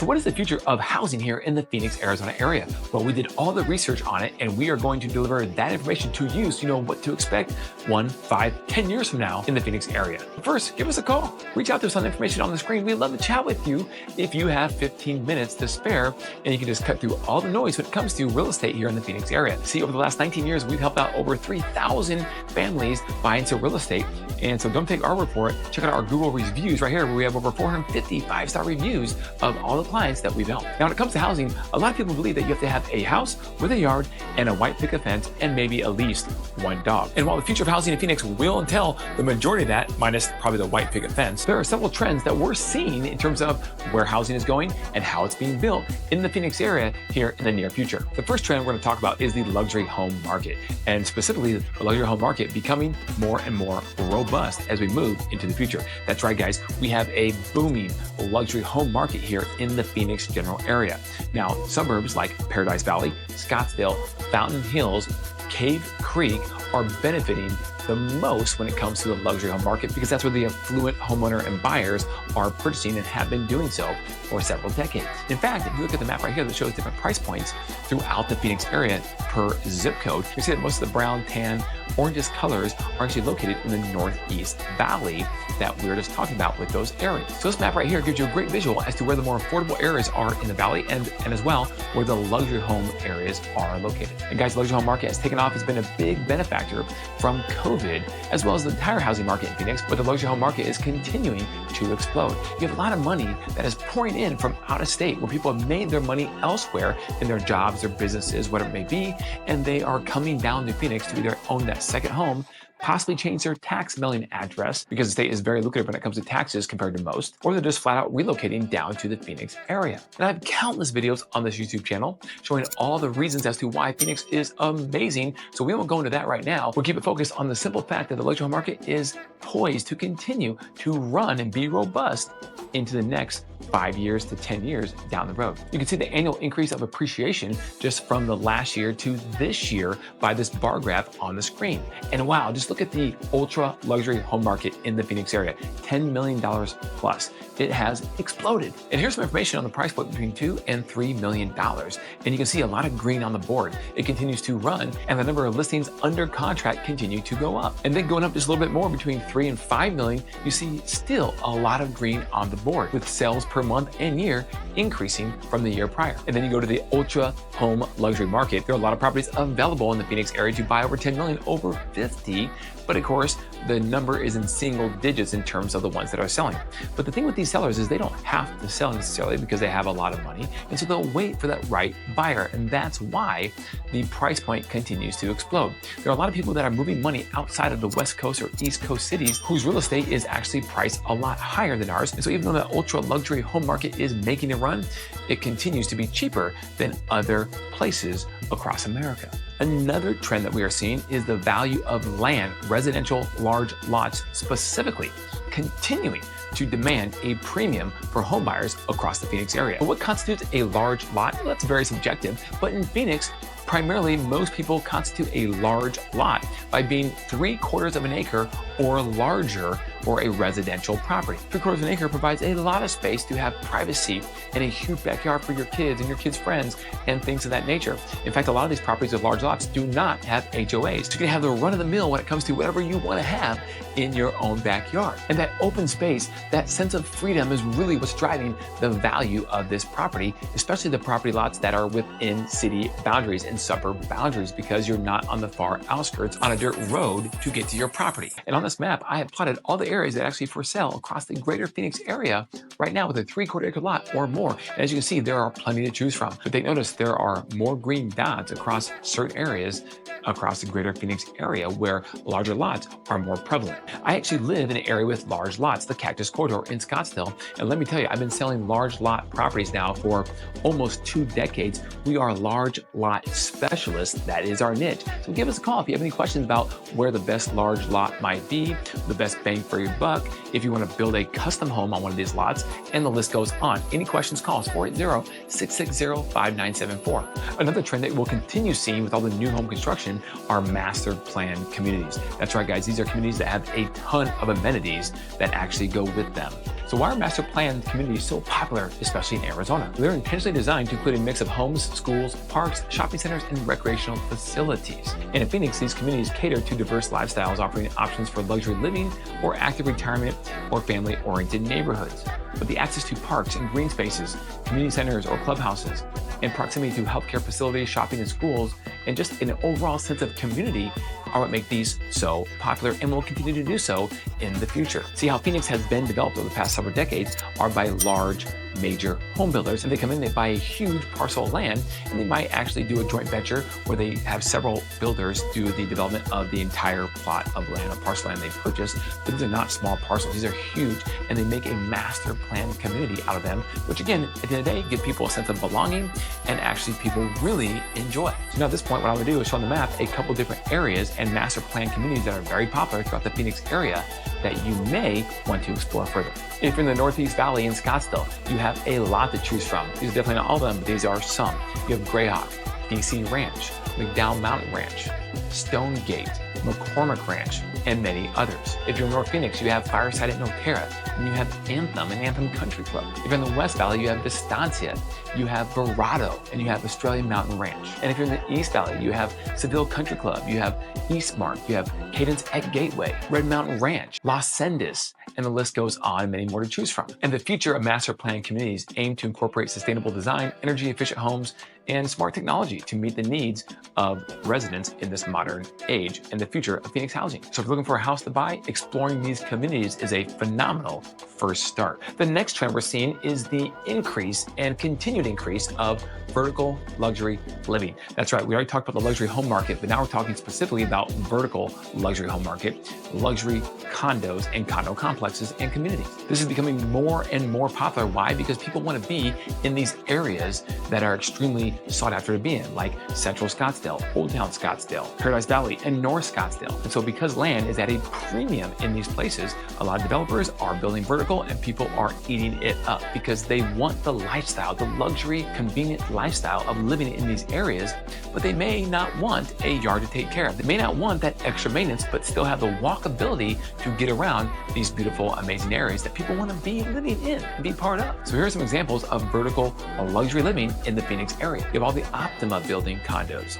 So what is the future of housing here in the Phoenix, Arizona area? Well, we did all the research on it, and we are going to deliver that information to you so you know what to expect 1, 5, 10 years from now in the Phoenix area. First, give us a call. Reach out to us on the information on the screen. We'd love to chat with you if you have 15 minutes to spare, and you can just cut through all the noise when it comes to real estate here in the Phoenix area. See, over the last 19 years, we've helped out over 3,000 families buy into real estate. And so don't take our report. Check out our Google reviews right here, where we have over 450 5-star reviews of all the clients that we've helped. Now, when it comes to housing, a lot of people believe that you have to have a house with a yard and a white picket fence and maybe at least one dog. And while the future of housing in Phoenix will entail the majority of that, minus probably the white picket fence, there are several trends that we're seeing in terms of where housing is going and how it's being built in the Phoenix area here in the near future. The first trend we're going to talk about is the luxury home market, and specifically the luxury home market becoming more and more robust as we move into the future. That's right, guys. We have a booming luxury home market here in the Phoenix general area. Now, suburbs like Paradise Valley, Scottsdale, Fountain Hills, Cave Creek are benefiting the most when it comes to the luxury home market, because that's where the affluent homeowner and buyers are purchasing and have been doing so for several decades. In fact, if you look at the map right here that shows different price points throughout the Phoenix area per zip code, you see that most of the brown, tan, oranges colors are actually located in the Northeast Valley that we were just talking about with those areas. So this map right here gives you a great visual as to where the more affordable areas are in the valley and as well where the luxury home areas are located. And guys, the luxury home market has taken off. It's been a big benefactor from COVID, as well as the entire housing market in Phoenix, but the luxury home market is continuing to explode. You have a lot of money that is pouring in from out of state, where people have made their money elsewhere in their jobs, their businesses, whatever it may be, and they are coming down to Phoenix to either own that second home, possibly change their tax mailing address because the state is very lucrative when it comes to taxes compared to most, or they're just flat out relocating down to the Phoenix area. And I have countless videos on this YouTube channel showing all the reasons as to why Phoenix is amazing, so we won't go into that right now. We'll keep it focused on the simple fact that the luxury home market is poised to continue to run and be robust into the next 5 years to 10 years down the road. You can see the annual increase of appreciation just from the last year to this year by this bar graph on the screen. And wow, just look at the ultra luxury home market in the Phoenix area, $10 million plus. It has exploded. And here's some information on the price point between $2 and $3 million. And you can see a lot of green on the board. It continues to run, and the number of listings under contract continue to go up. And then going up just a little bit more between 3 and 5 million, you see still a lot of green on the board, with sales per month and year increasing from the year prior. And then you go to the ultra home luxury market. There are a lot of properties available in the Phoenix area to buy over 10 million, over 50. But of course, the number is in single digits in terms of the ones that are selling. But the thing with these sellers is they don't have to sell necessarily because they have a lot of money. And so they'll wait for that right buyer. And that's why the price point continues to explode. There are a lot of people that are moving money outside of the West Coast or East Coast cities whose real estate is actually priced a lot higher than ours. And so even though the ultra luxury home market is making a run, it continues to be cheaper than other places across America. Another trend that we are seeing is the value of land, residential large lots specifically, continuing to demand a premium for home buyers across the Phoenix area. But what constitutes a large lot? Well, that's very subjective, but in Phoenix, primarily, most people constitute a large lot by being 3/4 of an acre or larger for a residential property. 3/4 of an acre provides a lot of space to have privacy and a huge backyard for your kids and your kids' friends and things of that nature. In fact, a lot of these properties with large lots do not have HOAs. So you can have the run of the mill when it comes to whatever you want to have in your own backyard. And that open space, that sense of freedom is really what's driving the value of this property, especially the property lots that are within city boundaries and suburb boundaries, because you're not on the far outskirts on a dirt road to get to your property. And on this map, I have plotted all the areas that are actually for sale across the greater Phoenix area right now with a 3/4 acre lot or more. And as you can see, there are plenty to choose from. But they notice there are more green dots across certain areas across the greater Phoenix area where larger lots are more prevalent. I actually live in an area with large lots, the Cactus Corridor in Scottsdale. And let me tell you, I've been selling large lot properties now for almost 2 decades. We are large lot specialists. That is our niche. So give us a call if you have any questions about where the best large lot might be, the best bang for for your buck if you want to buid a custom home on one of these lots, and the list goes on. Any questions, call us 480-660-5974. Another trend that we'll continue seeing with all the new home construction are master plan communities. That's right, guys. These are communities that have a ton of amenities that actually go with them. So why are master plan communities so popular, especially in Arizona? They're intentionally designed to include a mix of homes, schools, parks, shopping centers, and recreational facilities. And in Phoenix, these communities cater to diverse lifestyles, offering options for luxury living or active retirement or family-oriented neighborhoods. With the access to parks and green spaces, community centers or clubhouses, and proximity to healthcare facilities, shopping and schools, and just an overall sense of community are what make these so popular and will continue to do so in the future. See, how Phoenix has been developed over the past several decades are by large, major home builders, and they come in, they buy a huge parcel of land, and they might actually do a joint venture where they have several builders do the development of the entire plot of land or parcel land they purchase. But these are not small parcels, these are huge, and they make a master plan community out of them, which again, at the end of the day, give people a sense of belonging and actually people really enjoy. So now at this point, what I'm gonna do is show on the map a couple different areas and master plan communities that are very popular throughout the Phoenix area that you may want to explore further. If you're in the Northeast Valley in Scottsdale, you have a lot to choose from. These are definitely not all of them, but these are some. You have Greyhawk, DC Ranch, McDowell Mountain Ranch, Stonegate, McCormick Ranch, and many others. If you're in North Phoenix, you have Fireside at Noterra, and you have Anthem and Anthem Country Club. If you're in the West Valley, you have Vistancia, you have Verado, and you have Australian Mountain Ranch. And if you're in the East Valley, you have Seville Country Club, you have Eastmark, you have Cadence at Gateway, Red Mountain Ranch, Las Sendas, and the list goes on, many more to choose from. And the future of master plan communities aim to incorporate sustainable design, energy efficient homes, and smart technology to meet the needs of residents in this modern age and the future of Phoenix housing. So if you're looking for a house to buy, exploring these communities is a phenomenal first start. The next trend we're seeing is the increase and continued increase of vertical luxury living. That's right, we already talked about the luxury home market, but now we're talking specifically about vertical luxury home market, luxury condos and condo complexes and communities. This is becoming more and more popular. Why? Because people want to be in these areas that are extremely sought after to be in, like Central Scottsdale, Old Town Scottsdale, Paradise Valley, and North Scottsdale. And so because land is at a premium in these places, a lot of developers are building vertical and people are eating it up because they want the lifestyle, the luxury, convenient lifestyle of living in these areas, but they may not want a yard to take care of. They may not want that extra maintenance, but still have the walkability to get around these beautiful, amazing areas that people want to be living in and be part of. So here are some examples of vertical luxury living in the Phoenix area. You have all the Optima building condos,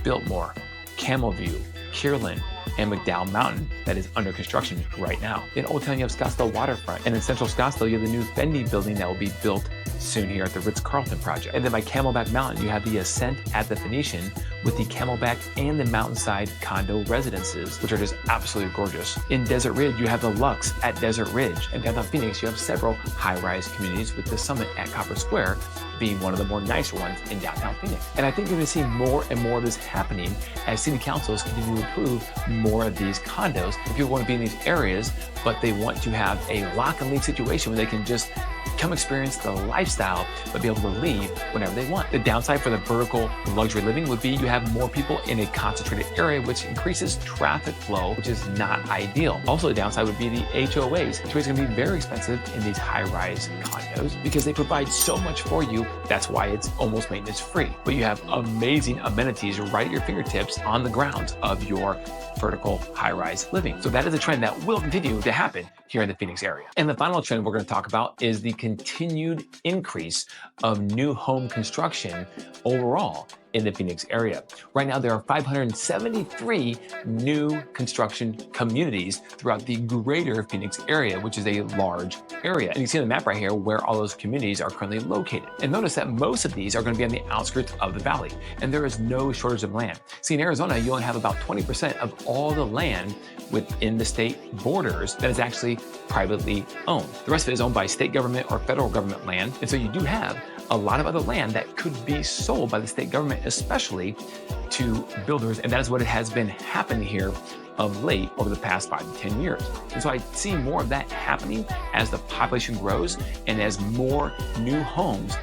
Biltmore, Camelview, Kierland, and McDowell Mountain that is under construction right now. In Old Town, you have Scottsdale Waterfront, and in Central Scottsdale, you have the new Fendi building that will be built soon here at the Ritz-Carlton project. And then by Camelback Mountain, you have the Ascent at the Phoenician with the Camelback and the Mountainside condo residences, which are just absolutely gorgeous. In Desert Ridge, you have the Luxe at Desert Ridge. And downtown Phoenix, you have several high-rise communities with the Summit at Copper Square being one of the more nicer ones in downtown Phoenix. And I think you're gonna see more and more of this happening as city councils continue to approve more of these condos. If people wanna be in these areas, but they want to have a lock and leave situation where they can just come experience the lifestyle, but be able to leave whenever they want. The downside for the vertical luxury living would be you have more people in a concentrated area, which increases traffic flow, which is not ideal. Also, the downside would be the HOAs. HOAs are gonna be very expensive in these high-rise condos because they provide so much for you. That's why it's almost maintenance free. But you have amazing amenities right at your fingertips on the grounds of your vertical high-rise living. So that is a trend that will continue to happen here in the Phoenix area. And the final trend we're going to talk about is the continued increase of new home construction overall in the Phoenix area. Right now, there are 573 new construction communities throughout the greater Phoenix area, which is a large area. And you see on the map right here where all those communities are currently located. And notice that most of these are going to be on the outskirts of the valley, and there is no shortage of land. See, in Arizona, you only have about 20% of all the land within the state borders that is actually privately owned. The rest of it is owned by state government or federal government land. And so you do have a lot of other land that could be sold by the state government, especially to builders. And that is what has been happening here of late over the past 5 to 10 years. And so I see more of that happening as the population grows and as more new homes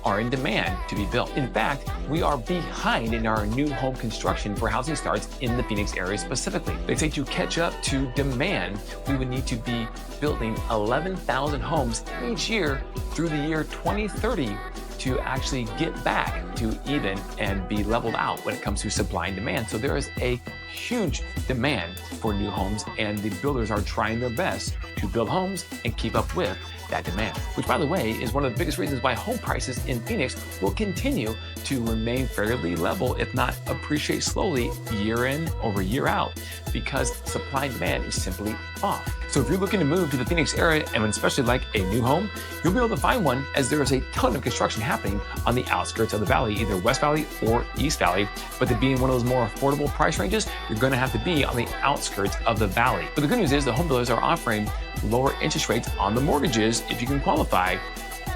are in demand to be built. In fact, we are behind in our new home construction for housing starts in the Phoenix area specifically. They say to catch up to demand, we would need to be building 11,000 homes each year through the year 2030 to actually get back to even and be leveled out when it comes to supply and demand. So there is a huge demand for new homes, and the builders are trying their best to build homes and keep up with that demand, which, by the way, is one of the biggest reasons why home prices in Phoenix will continue to remain fairly level, if not appreciate slowly year in over year out, because supply and demand is simply off. So if you're looking to move to the Phoenix area, and especially like a new home, you'll be able to find one, as there is a ton of construction happening on the outskirts of the valley, either West Valley or East Valley. But to be in one of those more affordable price ranges, you're going to have to be on the outskirts of the valley. But the good news is the home builders are offering lower interest rates on the mortgages if you can qualify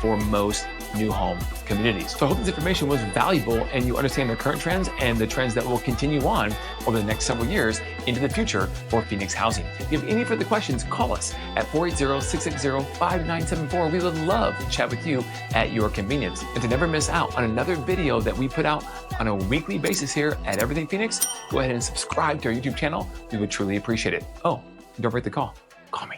for most new home communities. So I hope this information was valuable and you understand the current trends and the trends that will continue on over the next several years into the future for Phoenix housing. If you have any further questions, call us at 480-660-5974. We would love to chat with you at your convenience. And to never miss out on another video that we put out on a weekly basis here at Everything Phoenix, go ahead and subscribe to our YouTube channel. We would truly appreciate it. Oh, don't forget to call me.